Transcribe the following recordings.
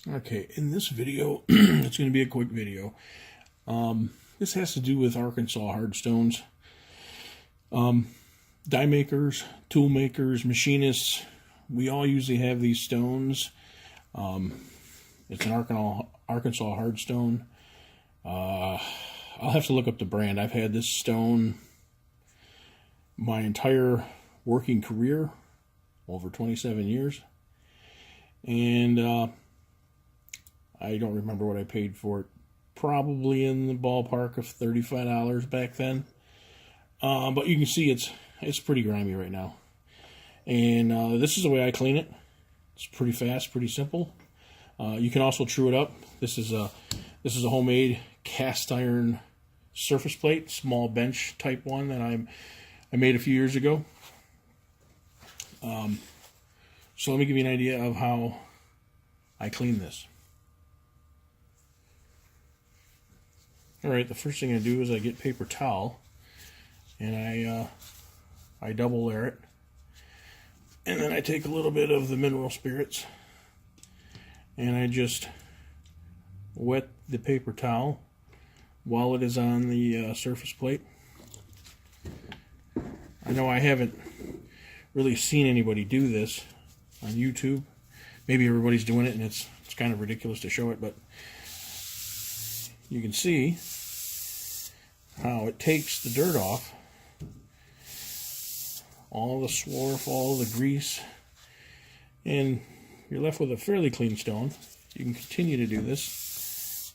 Okay, in this video, it's going to be a quick video. This has to do with Arkansas hard stones. Die makers, tool makers, machinists, we all usually have these stones. It's an Arkansas hard stone. I'll have to look up the brand. I've had this stone my entire working career, over 27 years. And I don't remember what I paid for it. Probably in the ballpark of $35 back then. But you can see it's pretty grimy right now. And this is the way I clean it. It's pretty fast, pretty simple. You can also true it up. This is a homemade cast iron surface plate, small bench type one that I made a few years ago. So let me give you an idea of how I clean this. Alright, the first thing I do is I get paper towel and I double layer it, and then I take a little bit of the mineral spirits and I just wet the paper towel while it is on the surface plate. I know I haven't really seen anybody do this on YouTube. Maybe everybody's doing it and it's kind of ridiculous to show it, but you can see how it takes the dirt off, all the swarf, all the grease, and you're left with a fairly clean stone. You can continue to do this.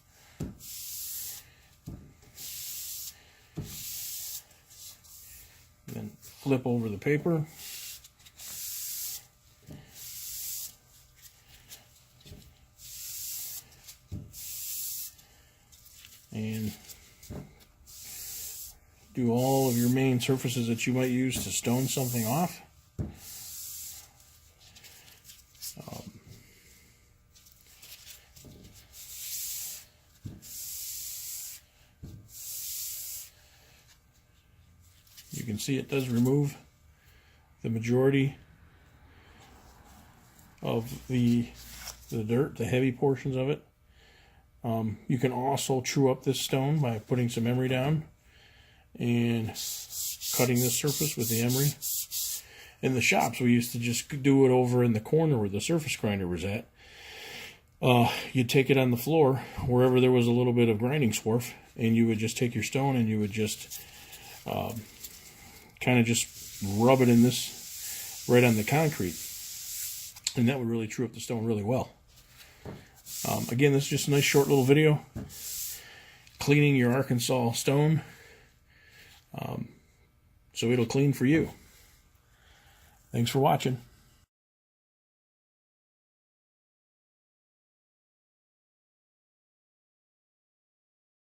Then flip over the paper. And do all of your main surfaces that you might use to stone something off. You can see it does remove the majority of the dirt, the heavy portions of it. You can also true up this stone by putting some emery down and cutting this surface with the emery. In the shops, we used to just do it over in the corner where the surface grinder was at. You'd take it on the floor, wherever there was a little bit of grinding swarf, and you would just take your stone and you would just kind of just rub it in this right on the concrete. And that would really true up the stone really well. Again, this is just a nice short little video cleaning your Arkansas stone, so it'll clean for you. Thanks for watching.